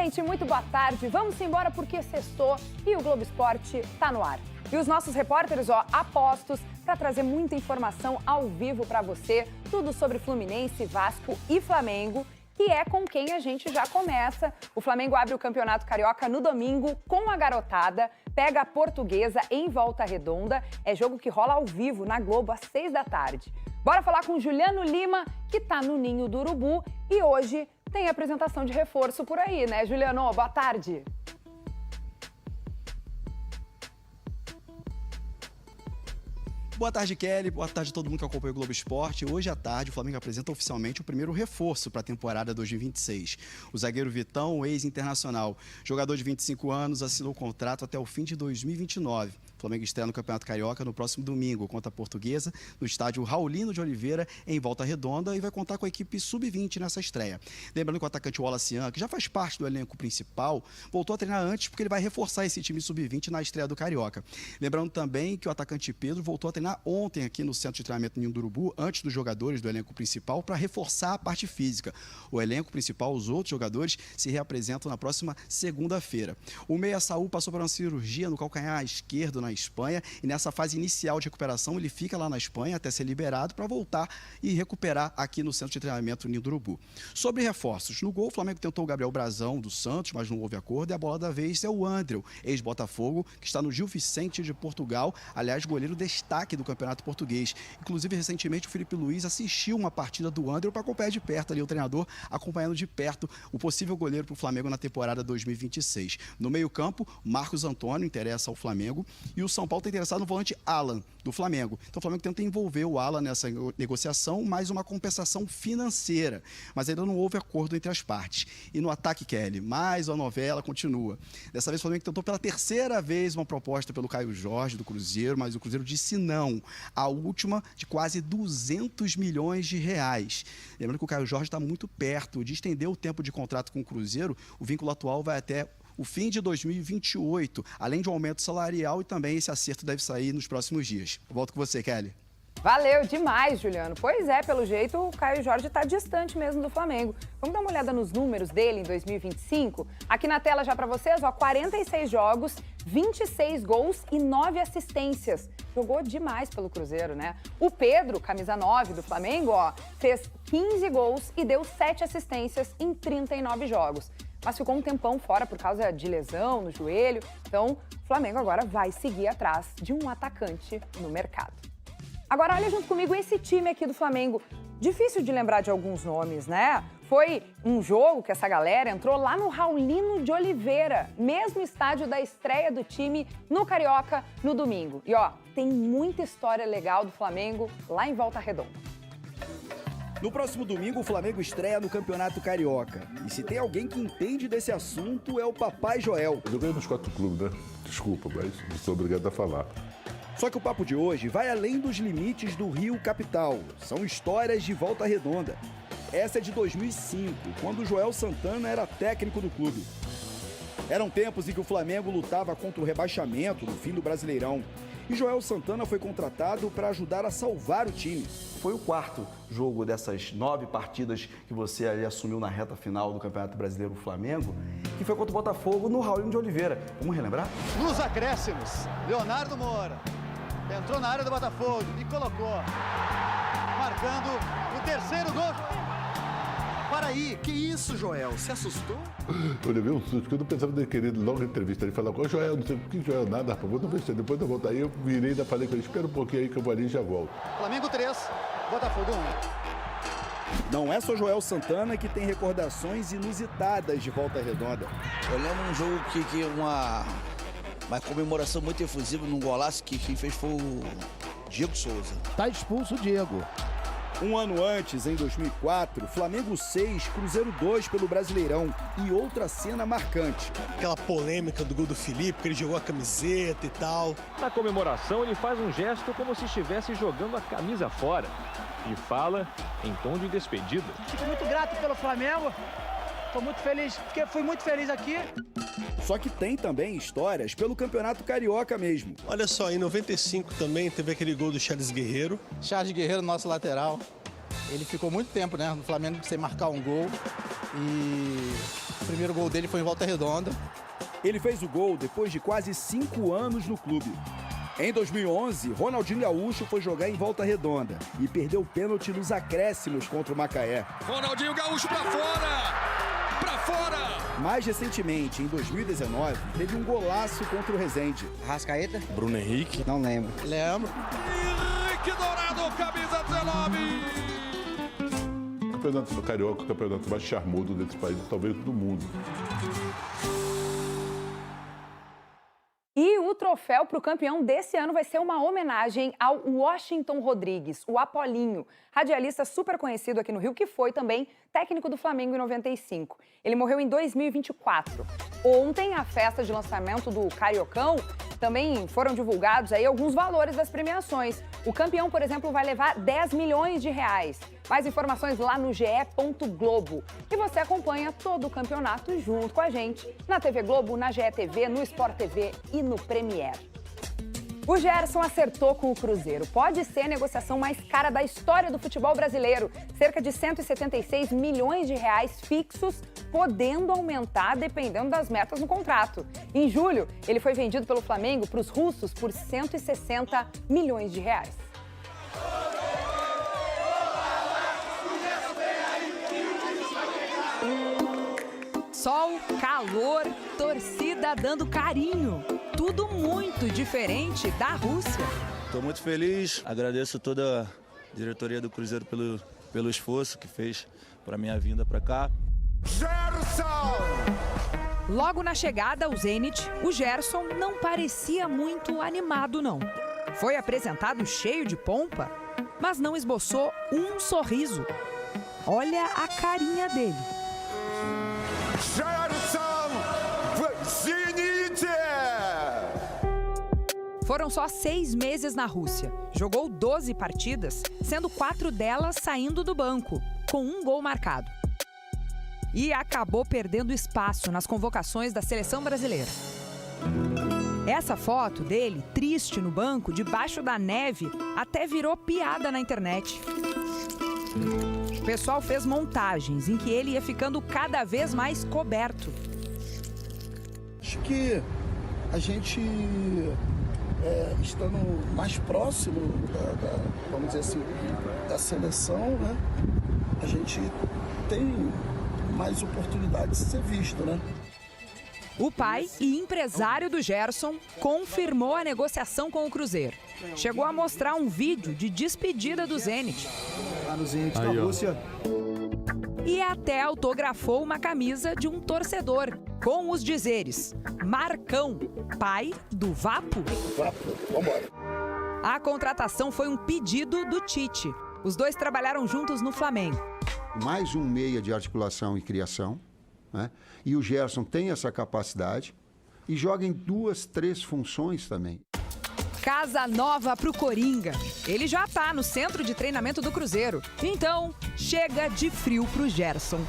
gente, muito boa tarde. Vamos embora porque sextou e o Globo Esporte tá no ar. E os nossos repórteres, apostos para trazer muita informação ao vivo para você, tudo sobre Fluminense, Vasco e Flamengo, que é com quem a gente já começa. O Flamengo abre o Campeonato Carioca no domingo com a garotada, pega a Portuguesa em Volta Redonda. É jogo que rola ao vivo na Globo às 6 da tarde. Bora falar com o Juliano Lima, que tá no Ninho do Urubu e hoje tem apresentação de reforço por aí, né, Juliano? Boa tarde. Boa tarde, Kelly. Boa tarde a todo mundo que acompanha o Globo Esporte. Hoje à tarde, o Flamengo apresenta oficialmente o primeiro reforço para a temporada 2026. O zagueiro Vitão, ex-internacional, jogador de 25 anos, assinou o contrato até o fim de 2029. O Flamengo estreia no Campeonato Carioca no próximo domingo contra a Portuguesa, no estádio Raulino de Oliveira, em Volta Redonda, e vai contar com a equipe sub-20 nessa estreia. Lembrando que o atacante Wallace Ian, que já faz parte do elenco principal, voltou a treinar antes porque ele vai reforçar esse time sub-20 na estreia do Carioca. Lembrando também que o atacante Pedro voltou a treinar ontem aqui no Centro de Treinamento Ninho do Urubu, antes dos jogadores do elenco principal, para reforçar a parte física. O elenco principal, os outros jogadores, se reapresentam na próxima segunda-feira. O meia Saúl passou por uma cirurgia no calcanhar esquerdo na Espanha, e nessa fase inicial de recuperação ele fica lá na Espanha até ser liberado para voltar e recuperar aqui no Centro de Treinamento Ninho do Urubu. Sobre reforços, no gol o Flamengo tentou o Gabriel Brazão do Santos, mas não houve acordo, e a bola da vez é o Andreu, ex-Botafogo, que está no Gil Vicente de Portugal, aliás, goleiro destaque do Campeonato Português. Inclusive, recentemente o Felipe Luiz assistiu uma partida do Andreu para acompanhar de perto ali o treinador, acompanhando de perto o possível goleiro para o Flamengo na temporada 2026. No meio-campo, Marcos Antônio interessa ao Flamengo, e o São Paulo está interessado no volante Alan, do Flamengo. Então o Flamengo tenta envolver o Alan nessa negociação, mais uma compensação financeira. Mas ainda não houve acordo entre as partes. E no ataque, Kelly, mais uma novela continua. Dessa vez o Flamengo tentou pela terceira vez uma proposta pelo Caio Jorge, do Cruzeiro, mas o Cruzeiro disse não. A última de quase 200 milhões de reais. Lembrando que o Caio Jorge está muito perto de estender o tempo de contrato com o Cruzeiro. O vínculo atual vai até o fim de 2028, além de um aumento salarial, e também esse acerto deve sair nos próximos dias. Volto com você, Kelly. Valeu demais, Juliano. Pois é, pelo jeito o Caio Jorge está distante mesmo do Flamengo. Vamos dar uma olhada nos números dele em 2025? Aqui na tela já para vocês, 46 jogos, 26 gols e 9 assistências. Jogou demais pelo Cruzeiro, né? O Pedro, camisa 9 do Flamengo, fez 15 gols e deu 7 assistências em 39 jogos. Mas ficou um tempão fora por causa de lesão no joelho. Então, o Flamengo agora vai seguir atrás de um atacante no mercado. Agora, olha junto comigo esse time aqui do Flamengo. Difícil de lembrar de alguns nomes, né? Foi um jogo que essa galera entrou lá no Raulino de Oliveira, mesmo estádio da estreia do time no Carioca no domingo. E tem muita história legal do Flamengo lá em Volta Redonda. No próximo domingo, o Flamengo estreia no Campeonato Carioca. E se tem alguém que entende desse assunto, é o Papai Joel. Eu joguei nos 4 clubes, né? Desculpa, mas não sou obrigado a falar. Só que o papo de hoje vai além dos limites do Rio Capital. São histórias de Volta Redonda. Essa é de 2005, quando o Joel Santana era técnico do clube. Eram tempos em que o Flamengo lutava contra o rebaixamento no fim do Brasileirão. E Joel Santana foi contratado para ajudar a salvar o time. Foi o quarto jogo dessas 9 partidas que você ali assumiu na reta final do Campeonato Brasileiro do Flamengo, que foi contra o Botafogo no Raulino de Oliveira. Vamos relembrar? Nos acréscimos, Leonardo Moura entrou na área do Botafogo e colocou, marcando o terceiro gol. Para aí, que isso, Joel? Se assustou? Eu levei um susto, porque eu não pensava de querer logo entrevista. Ele falou, Joel, não sei o que Joel, nada, rapaz, vou não ver se depois eu voltar. Aí eu virei e ainda falei com ele, espera um pouquinho aí que eu vou ali e já volto. Flamengo 3, Botafogo 1. Não é só Joel Santana que tem recordações inusitadas de Volta Redonda. Eu lembro um jogo que uma comemoração muito efusiva num golaço que quem fez foi o Diego Souza. Tá expulso o Diego. Um ano antes, em 2004, Flamengo 6, Cruzeiro 2 pelo Brasileirão. E outra cena marcante. Aquela polêmica do gol do Felipe, que ele jogou a camiseta e tal. Na comemoração, ele faz um gesto como se estivesse jogando a camisa fora. E fala em tom de despedida. Fico muito grato pelo Flamengo. Estou muito feliz, porque fui muito feliz aqui. Só que tem também histórias pelo Campeonato Carioca mesmo. Olha só, em 95 também teve aquele gol do Charles Guerreiro. Charles Guerreiro, nosso lateral. Ele ficou muito tempo, né, no Flamengo sem marcar um gol. e o primeiro gol dele foi em Volta Redonda. Ele fez o gol depois de quase 5 anos no clube. Em 2011, Ronaldinho Gaúcho foi jogar em Volta Redonda e perdeu o pênalti nos acréscimos contra o Macaé. Ronaldinho Gaúcho pra fora! Pra fora! Mais recentemente, em 2019, teve um golaço contra o Resende. Arrascaeta? Bruno Henrique? Não lembro. Lembro. Henrique Dourado, camisa 19! O campeonato carioca é o campeonato mais charmoso desse país, talvez do mundo. E o troféu para o campeão desse ano vai ser uma homenagem ao Washington Rodrigues, o Apolinho, radialista super conhecido aqui no Rio, que foi também técnico do Flamengo em 95. Ele morreu em 2024. Ontem, a festa de lançamento do Cariocão, também foram divulgados aí alguns valores das premiações. O campeão, por exemplo, vai levar 10 milhões de reais. Mais informações lá no ge.globo. E você acompanha todo o campeonato junto com a gente na TV Globo, na GE TV, no Sport TV e no Premiere. O Gerson acertou com o Cruzeiro. Pode ser a negociação mais cara da história do futebol brasileiro. Cerca de 176 milhões de reais fixos, podendo aumentar dependendo das metas no contrato. Em julho, ele foi vendido pelo Flamengo para os russos por 160 milhões de reais. Sol, calor, torcida dando carinho. Tudo muito diferente da Rússia. Estou muito feliz, agradeço toda a diretoria do Cruzeiro pelo esforço que fez para minha vinda para cá. Gerson! Logo na chegada ao Zenit, o Gerson não parecia muito animado, não. Foi apresentado cheio de pompa, mas não esboçou um sorriso. Olha a carinha dele. Gerson! Zenit! Foram só 6 meses na Rússia. Jogou 12 partidas, sendo 4 delas saindo do banco, com 1 gol marcado. E acabou perdendo espaço nas convocações da seleção brasileira. Essa foto dele, triste no banco, debaixo da neve, até virou piada na internet. O pessoal fez montagens em que ele ia ficando cada vez mais coberto. Acho que a gente, estando mais próximo, vamos dizer assim, da seleção, né, a gente tem mais oportunidade de ser visto, né? O pai e empresário do Gerson confirmou a negociação com o Cruzeiro. Chegou a mostrar um vídeo de despedida do Zenit. Lá no Zenit da Rússia. E até autografou uma camisa de um torcedor, com os dizeres: Marcão, pai do Vapo. Vapo, vambora. A contratação foi um pedido do Tite. Os dois trabalharam juntos no Flamengo. Mais um meia de articulação e criação, né? E o Gerson tem essa capacidade e joga em 2, 3 funções também. Casa nova pro Coringa. Ele já tá no centro de treinamento do Cruzeiro. Então, chega de frio pro Gerson.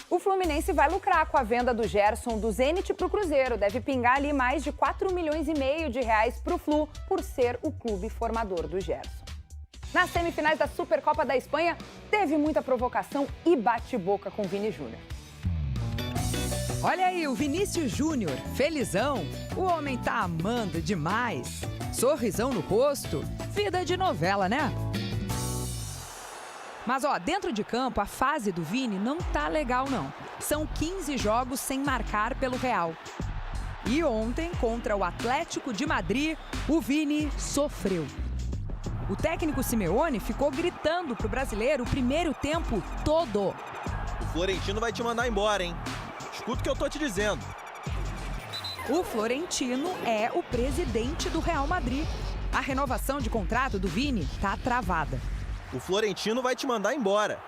O Fluminense vai lucrar com a venda do Gerson do Zenit para o Cruzeiro. Deve pingar ali mais de 4,5 milhões de reais para o Flu, por ser o clube formador do Gerson. Nas semifinais da Supercopa da Espanha, teve muita provocação e bate-boca com Vini Júnior. Olha aí o Vinícius Júnior, felizão. O homem tá amando demais. Sorrisão no rosto, vida de novela, né? Mas, dentro de campo, a fase do Vini não tá legal, não. São 15 jogos sem marcar pelo Real. E ontem, contra o Atlético de Madrid, o Vini sofreu. O técnico Simeone ficou gritando pro brasileiro o primeiro tempo todo. O Florentino vai te mandar embora, hein? Escuta o que eu tô te dizendo. O Florentino é o presidente do Real Madrid. A renovação de contrato do Vini tá travada. O Florentino vai te mandar embora.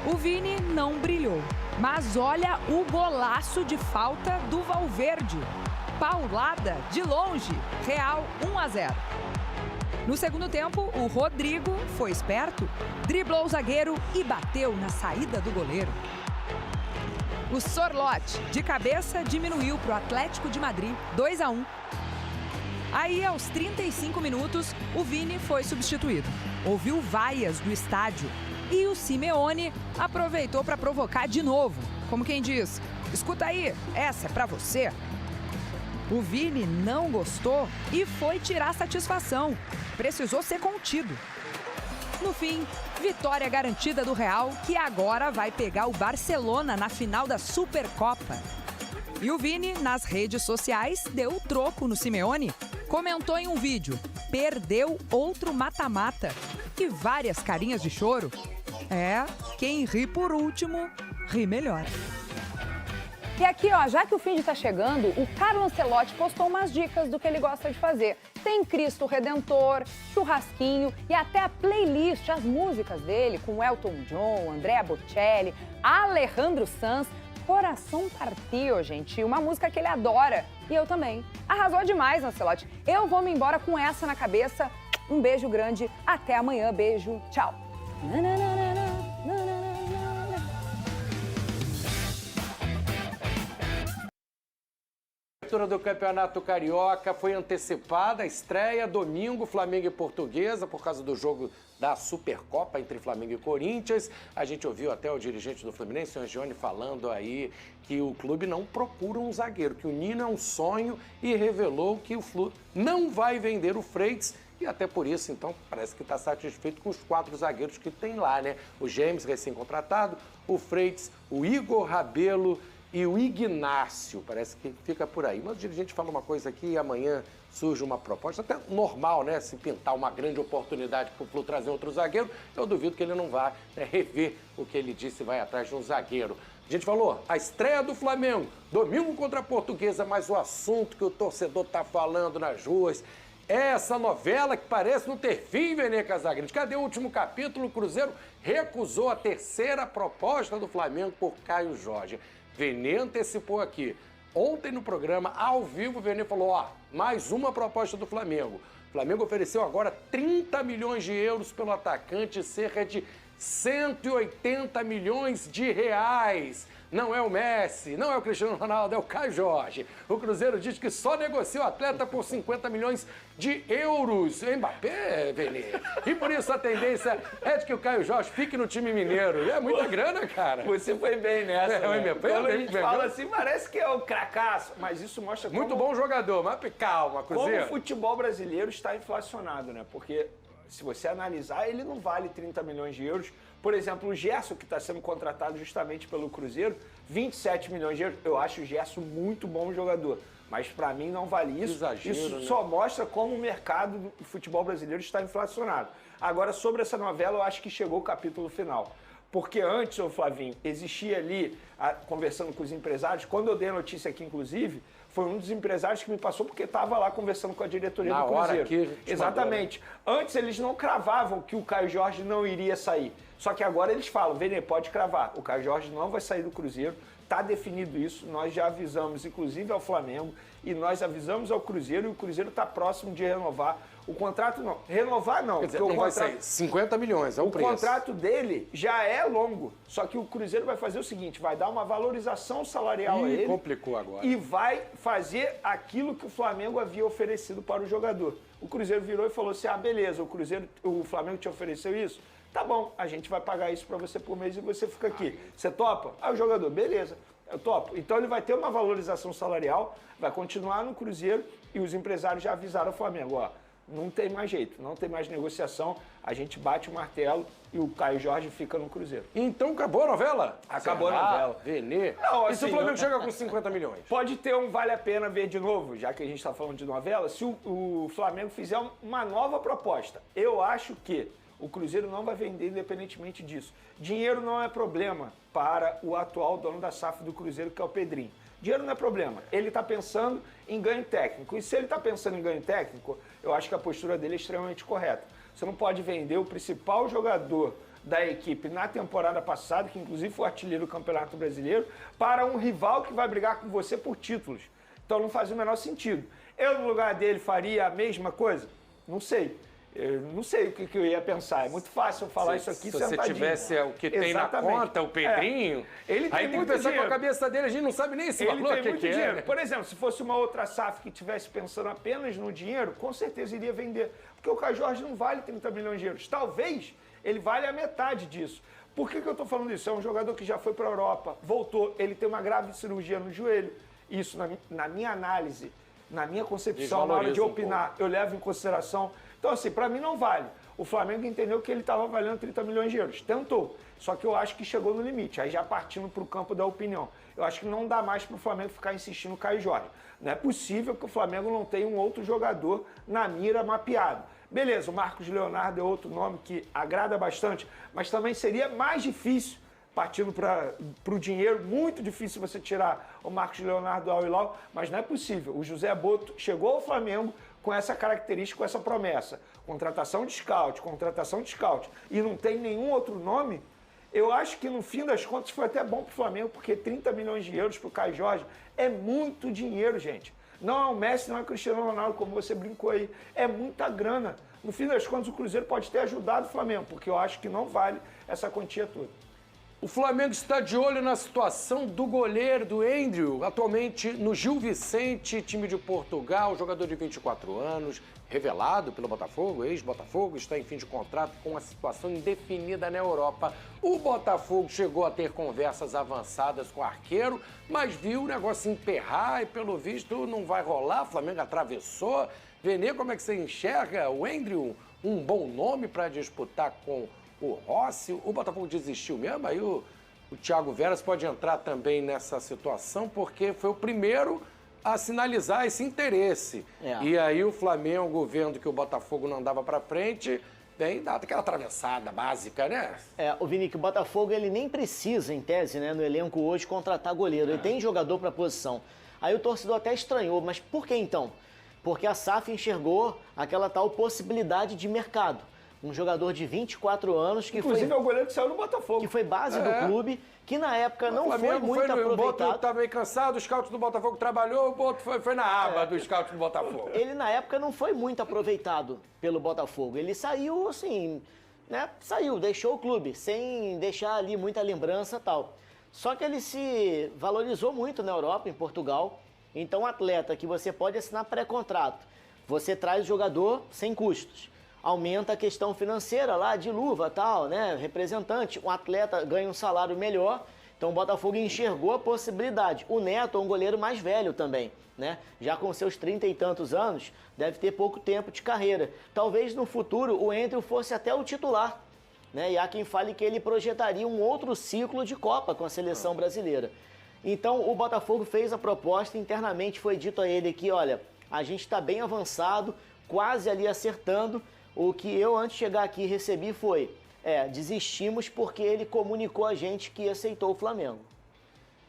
O Vini não brilhou, mas olha o golaço de falta do Valverde. Paulada de longe, Real 1-0. No segundo tempo, o Rodrigo foi esperto, driblou o zagueiro e bateu na saída do goleiro. O Sorloth, de cabeça, diminuiu para o Atlético de Madrid, 2-1. Aí, aos 35 minutos, o Vini foi substituído. Ouviu vaias do estádio. E o Simeone aproveitou para provocar de novo. Como quem diz, escuta aí, essa é para você. O Vini não gostou e foi tirar satisfação. Precisou ser contido. No fim, vitória garantida do Real, que agora vai pegar o Barcelona na final da Supercopa. E o Vini, nas redes sociais, deu o troco no Simeone. Comentou em um vídeo, perdeu outro mata-mata. E várias carinhas de choro. Quem ri por último, ri melhor. E aqui, ó, já que o fim de tá chegando, o Carlo Ancelotti postou umas dicas do que ele gosta de fazer. Tem Cristo Redentor, churrasquinho e até a playlist, as músicas dele, com Elton John, Andrea Bocelli, Alejandro Sanz, Coração Partido, gente, uma música que ele adora. E eu também. Arrasou demais, Ancelotti. Eu vou me embora com essa na cabeça. Um beijo grande, até amanhã, beijo, tchau. A abertura do Campeonato Carioca foi antecipada, a estreia domingo, Flamengo e Portuguesa, por causa do jogo da Supercopa entre Flamengo e Corinthians. A gente ouviu até o dirigente do Fluminense, o Angione, falando aí que o clube não procura um zagueiro, que o Nino é um sonho e revelou que o Flu não vai vender o Freitas. E até por isso, então, parece que está satisfeito com os 4 zagueiros que tem lá, né? O James, recém-contratado, o Freitas, o Igor Rabelo e o Ignácio. Parece que fica por aí. Mas o dirigente fala uma coisa aqui e amanhã surge uma proposta, até normal, né? Se pintar uma grande oportunidade para o Flu trazer outro zagueiro, eu duvido que ele não vá, né, rever o que ele disse e vai atrás de um zagueiro. A gente falou, a estreia do Flamengo, domingo contra a Portuguesa, mas o assunto que o torcedor está falando nas ruas é essa novela que parece não ter fim, Vene Casagrande. Cadê o último capítulo? O Cruzeiro recusou a terceira proposta do Flamengo por Caio Jorge. Vene antecipou aqui. Ontem no programa, ao vivo, o Vene falou, ó, mais uma proposta do Flamengo. O Flamengo ofereceu agora 30 milhões de euros pelo atacante, cerca de 180 milhões de reais. Não é o Messi, não é o Cristiano Ronaldo, é o Caio Jorge. O Cruzeiro diz que só negocia o atleta por 50 milhões de euros. Mbappé, Vene. E por isso a tendência é de que o Caio Jorge fique no time mineiro. É muita grana, cara. Você foi bem nessa, né? O Mbappé, quando a gente fala assim, parece que é o cracaço, mas isso mostra como... Muito bom jogador, mas calma, Cruzeiro. Como o futebol brasileiro está inflacionado, né? Porque se você analisar, ele não vale 30 milhões de euros. Por exemplo, o Gerson, que está sendo contratado justamente pelo Cruzeiro, 27 milhões de euros. Eu acho o Gerson muito bom jogador, mas para mim não vale isso. Exagero, isso, né? Só mostra como o mercado do futebol brasileiro está inflacionado. Agora, sobre essa novela, eu acho que chegou o capítulo final. Porque antes, ô Flavinho, existia ali, conversando com os empresários, quando eu dei a notícia aqui, inclusive, foi um dos empresários que me passou porque estava lá conversando com a diretoria do Cruzeiro. Hora aqui, exatamente. Antes eles não cravavam que o Caio Jorge não iria sair. Só que agora eles falam, Vene, pode cravar, o Caio Jorge não vai sair do Cruzeiro, está definido isso, nós já avisamos, inclusive ao Flamengo, e nós avisamos ao Cruzeiro, e o Cruzeiro está próximo de renovar. O contrato não, renovar não. Quer dizer, porque não vai sair 50 milhões, é o preço. O contrato dele já é longo, só que o Cruzeiro vai fazer o seguinte, vai dar uma valorização salarial a ele. Complicou agora. E vai fazer aquilo que o Flamengo havia oferecido para o jogador. O Cruzeiro virou e falou assim, beleza, o Flamengo te ofereceu isso? Tá bom, a gente vai pagar isso para você por mês e você fica aqui. Você topa? O jogador, beleza, eu topo. Então ele vai ter uma valorização salarial, vai continuar no Cruzeiro e os empresários já avisaram ao Flamengo, ó, não tem mais jeito, não tem mais negociação, a gente bate o martelo e o Caio Jorge fica no Cruzeiro. Então acabou a novela? Acabou a novela. Vene. Não, assim, e se o Flamengo chega com 50 milhões? Pode ter um vale a pena ver de novo, já que a gente está falando de novela, se o Flamengo fizer uma nova proposta. Eu acho que o Cruzeiro não vai vender independentemente disso. Dinheiro não é problema para o atual dono da SAF do Cruzeiro, que é o Pedrinho. Dinheiro não é problema. Ele está pensando em ganho técnico. E se ele está pensando em ganho técnico, eu acho que a postura dele é extremamente correta. Você não pode vender o principal jogador da equipe na temporada passada, que inclusive foi artilheiro do Campeonato Brasileiro, para um rival que vai brigar com você por títulos. Então não faz o menor sentido. Eu, no lugar dele, faria a mesma coisa? Não sei. Eu não sei o que eu ia pensar. É muito fácil eu falar isso aqui sentadinho. Se você tivesse o que tem na conta, o Pedrinho, ele tem aí tem que pensar com a cabeça dele, a gente não sabe nem esse valor ele tem muito dinheiro. É. Por exemplo, se fosse uma outra SAF que estivesse pensando apenas no dinheiro, com certeza iria vender. Porque o Caio Jorge não vale 30 milhões de euros. Talvez ele vale a metade disso. Por que eu estou falando isso? É um jogador que já foi para a Europa, voltou, ele tem uma grave cirurgia no joelho. Isso, na minha análise, na minha concepção, na hora de opinar, eu levo em consideração. Então, assim, para mim não vale. O Flamengo entendeu que ele estava valendo 30 milhões de euros. Tentou. Só que eu acho que chegou no limite. Aí já partindo para o campo da opinião. Eu acho que não dá mais para o Flamengo ficar insistindo no Caio Jorge. Não é possível que o Flamengo não tenha um outro jogador na mira mapeado. Beleza, o Marcos Leonardo é outro nome que agrada bastante, mas também seria mais difícil, partindo para o dinheiro, muito difícil você tirar o Marcos Leonardo do Al Hilal, mas não é possível. O José Boto chegou ao Flamengo com essa característica, com essa promessa. Contratação de scout, e não tem nenhum outro nome. Eu acho que no fim das contas foi até bom para o Flamengo, porque 30 milhões de euros para o Caio Jorge é muito dinheiro, gente. Não é o Messi, não é o Cristiano Ronaldo, como você brincou aí. É muita grana. No fim das contas, o Cruzeiro pode ter ajudado o Flamengo, porque eu acho que não vale essa quantia toda. O Flamengo está de olho na situação do goleiro, do Andrew, atualmente no Gil Vicente, time de Portugal, jogador de 24 anos, revelado pelo Botafogo, ex-Botafogo, está em fim de contrato com uma situação indefinida na Europa. O Botafogo chegou a ter conversas avançadas com o arqueiro, mas viu o negócio emperrar e, pelo visto, não vai rolar. O Flamengo atravessou. Vene, como é que você enxerga o Andrew? Um bom nome para disputar com o Rossi? O Botafogo desistiu mesmo? Aí o Thiago Veras pode entrar também nessa situação, porque foi o primeiro a sinalizar esse interesse. E aí o Flamengo, vendo que o Botafogo não andava para frente, vem dar aquela atravessada básica, né? O Vini, que o Botafogo ele nem precisa, em tese, né, no elenco hoje, contratar goleiro. Ele tem jogador para a posição. Aí o torcedor até estranhou, mas por que então? Porque a SAF enxergou aquela tal possibilidade de mercado. Um jogador de 24 anos que Inclusive é o goleiro que saiu no Botafogo. Que foi base do clube, que na época não foi muito aproveitado. O Boto estava meio cansado, o scout do Botafogo trabalhou, o Boto foi na aba do scout do Botafogo. Ele na época não foi muito aproveitado pelo Botafogo. Ele saiu assim, né? Saiu, deixou o clube, sem deixar ali muita lembrança e tal. Só que ele se valorizou muito na Europa, em Portugal. Então, um atleta que você pode assinar pré-contrato, você traz o jogador sem custos. Aumenta a questão financeira lá, de luva e tal, né? Representante, um atleta ganha um salário melhor. Então, o Botafogo enxergou a possibilidade. O Neto é um goleiro mais velho também, né? Já com seus 30 e tantos anos, deve ter pouco tempo de carreira. Talvez no futuro o Andrew fosse até o titular, né? E há quem fale que ele projetaria um outro ciclo de Copa com a seleção brasileira. Então, o Botafogo fez a proposta, internamente foi dito a ele que, olha, a gente está bem avançado, quase ali acertando. O que eu, antes de chegar aqui, recebi foi, desistimos porque ele comunicou a gente que aceitou o Flamengo.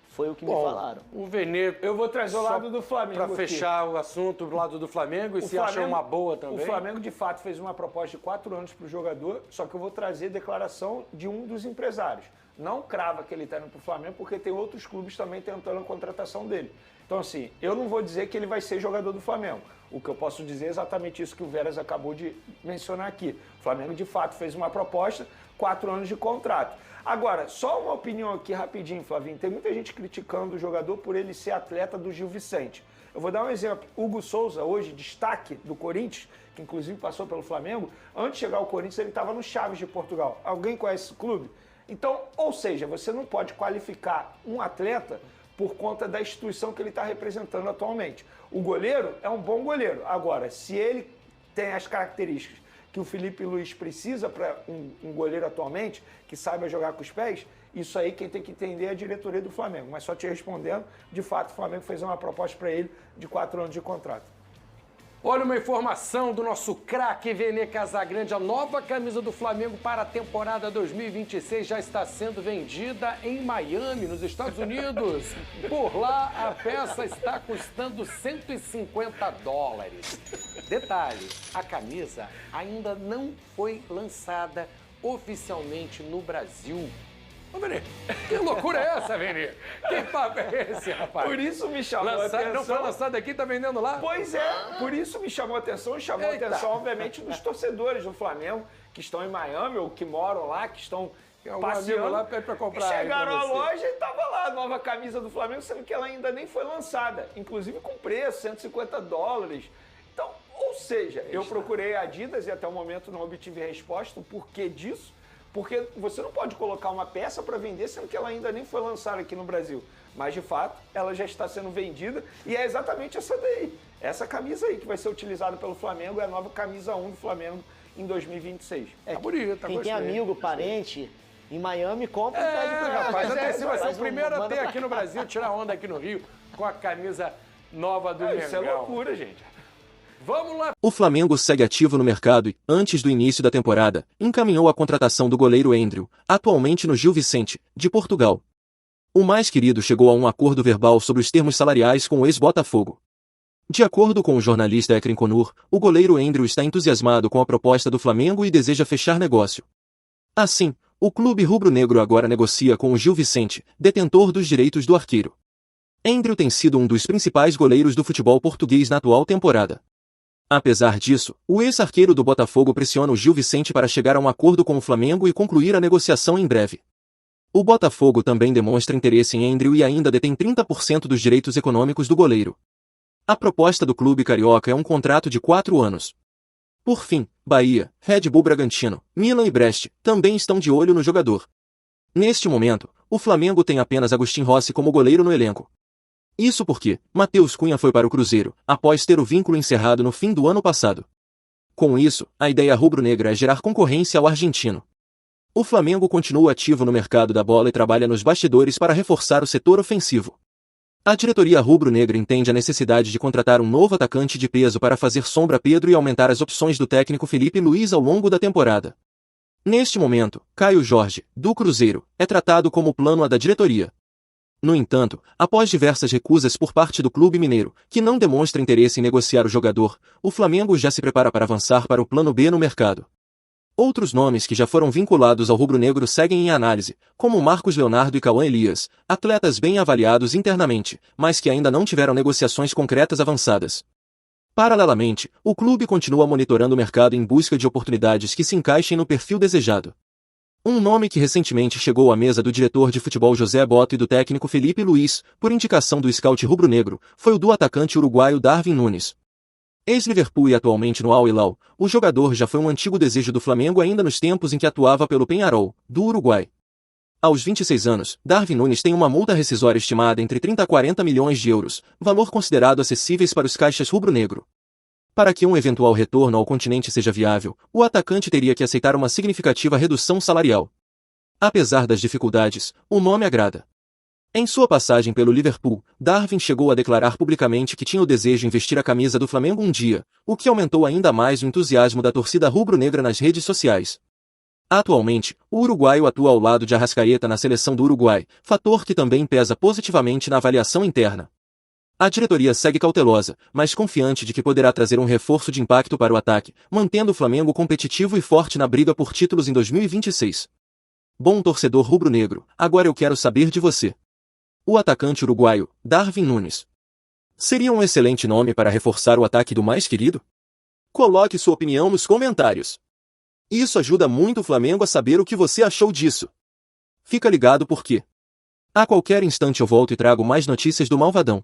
Foi o que me falaram. O Vene, eu vou trazer o lado do Flamengo para fechar o assunto do lado do Flamengo e se acha uma boa também. O Flamengo, de fato, fez uma proposta de 4 anos para o jogador, só que eu vou trazer declaração de um dos empresários. Não crava que ele está indo para o Flamengo, porque tem outros clubes também tentando a contratação dele. Então, assim, eu não vou dizer que ele vai ser jogador do Flamengo. O que eu posso dizer é exatamente isso que o Veras acabou de mencionar aqui. O Flamengo, de fato, fez uma proposta, 4 anos de contrato. Agora, só uma opinião aqui rapidinho, Flavinho. Tem muita gente criticando o jogador por ele ser atleta do Gil Vicente. Eu vou dar um exemplo. Hugo Souza, hoje, destaque do Corinthians, que inclusive passou pelo Flamengo, antes de chegar ao Corinthians, ele estava no Chaves de Portugal. Alguém conhece esse clube? Então, ou seja, você não pode qualificar um atleta por conta da instituição que ele está representando atualmente. O goleiro é um bom goleiro. Agora, se ele tem as características que o Felipe Luiz precisa para um goleiro atualmente, que saiba jogar com os pés, isso aí quem tem que entender é a diretoria do Flamengo. Mas só te respondendo, de fato, o Flamengo fez uma proposta para ele de 4 anos de contrato. Olha uma informação do nosso craque Vene Casagrande. A nova camisa do Flamengo para a temporada 2026 já está sendo vendida em Miami, nos Estados Unidos. Por lá, a peça está custando $150. Detalhe, a camisa ainda não foi lançada oficialmente no Brasil. Ô, Vene, que loucura é essa, Vene? Que papo é esse, rapaz? Por isso me chamou a atenção. Não foi lançado aqui, tá vendendo lá? Pois é, por isso me chamou a atenção. E chamou a atenção, obviamente, dos torcedores do Flamengo, que estão em Miami ou que moram lá, que estão passeando lá para comprar. E chegaram à loja e tava lá a nova camisa do Flamengo, sendo que ela ainda nem foi lançada. Inclusive com preço, $150. Então, ou seja, eu procurei a Adidas e até o momento não obtive resposta. O porquê disso? Porque você não pode colocar uma peça para vender, sendo que ela ainda nem foi lançada aqui no Brasil. Mas, de fato, ela já está sendo vendida e é exatamente essa daí. Essa camisa aí que vai ser utilizada pelo Flamengo é a nova camisa 1 do Flamengo em 2026. Tá bonita, Quem tem amigo, parente em Miami, compra e pede pro rapaz, rapaz. você vai ser o primeiro a ter aqui no Brasil, tirar onda aqui no Rio, com a camisa nova do Mengão. Isso é loucura, gente. Vamos lá. O Flamengo segue ativo no mercado e, antes do início da temporada, encaminhou a contratação do goleiro Endriel, atualmente no Gil Vicente, de Portugal. O mais querido chegou a um acordo verbal sobre os termos salariais com o ex-Botafogo. De acordo com o jornalista Ekren Konur, o goleiro Endriel está entusiasmado com a proposta do Flamengo e deseja fechar negócio. Assim, o clube rubro-negro agora negocia com o Gil Vicente, detentor dos direitos do arqueiro. Endriel tem sido um dos principais goleiros do futebol português na atual temporada. Apesar disso, o ex-arqueiro do Botafogo pressiona o Gil Vicente para chegar a um acordo com o Flamengo e concluir a negociação em breve. O Botafogo também demonstra interesse em Endriel e ainda detém 30% dos direitos econômicos do goleiro. A proposta do clube carioca é um contrato de 4 anos. Por fim, Bahia, Red Bull Bragantino, Milan e Brest também estão de olho no jogador. Neste momento, o Flamengo tem apenas Agustin Rossi como goleiro no elenco. Isso porque Matheus Cunha foi para o Cruzeiro, após ter o vínculo encerrado no fim do ano passado. Com isso, a ideia rubro-negra é gerar concorrência ao argentino. O Flamengo continua ativo no mercado da bola e trabalha nos bastidores para reforçar o setor ofensivo. A diretoria rubro-negra entende a necessidade de contratar um novo atacante de peso para fazer sombra a Pedro e aumentar as opções do técnico Felipe Luiz ao longo da temporada. Neste momento, Caio Jorge, do Cruzeiro, é tratado como plano A da diretoria. No entanto, após diversas recusas por parte do clube mineiro, que não demonstra interesse em negociar o jogador, o Flamengo já se prepara para avançar para o plano B no mercado. Outros nomes que já foram vinculados ao rubro-negro seguem em análise, como Marcos Leonardo e Cauã Elias, atletas bem avaliados internamente, mas que ainda não tiveram negociações concretas avançadas. Paralelamente, o clube continua monitorando o mercado em busca de oportunidades que se encaixem no perfil desejado. Um nome que recentemente chegou à mesa do diretor de futebol José Boto e do técnico Felipe Luiz, por indicação do scout rubro-negro, foi o do atacante uruguaio Darwin Nunes. Ex-Liverpool e atualmente no Al Hilal, o jogador já foi um antigo desejo do Flamengo ainda nos tempos em que atuava pelo Peñarol, do Uruguai. Aos 26 anos, Darwin Nunes tem uma multa rescisória estimada entre 30 a 40 milhões de euros, valor considerado acessíveis para os caixas rubro-negro. Para que um eventual retorno ao continente seja viável, o atacante teria que aceitar uma significativa redução salarial. Apesar das dificuldades, o nome agrada. Em sua passagem pelo Liverpool, Darwin chegou a declarar publicamente que tinha o desejo de vestir a camisa do Flamengo um dia, o que aumentou ainda mais o entusiasmo da torcida rubro-negra nas redes sociais. Atualmente, o uruguaio atua ao lado de Arrascaeta na seleção do Uruguai, fator que também pesa positivamente na avaliação interna. A diretoria segue cautelosa, mas confiante de que poderá trazer um reforço de impacto para o ataque, mantendo o Flamengo competitivo e forte na briga por títulos em 2026. Bom torcedor rubro-negro, agora eu quero saber de você. O atacante uruguaio, Darwin Nunes, seria um excelente nome para reforçar o ataque do mais querido? Coloque sua opinião nos comentários. Isso ajuda muito o Flamengo a saber o que você achou disso. Fica ligado porque a qualquer instante eu volto e trago mais notícias do Malvadão.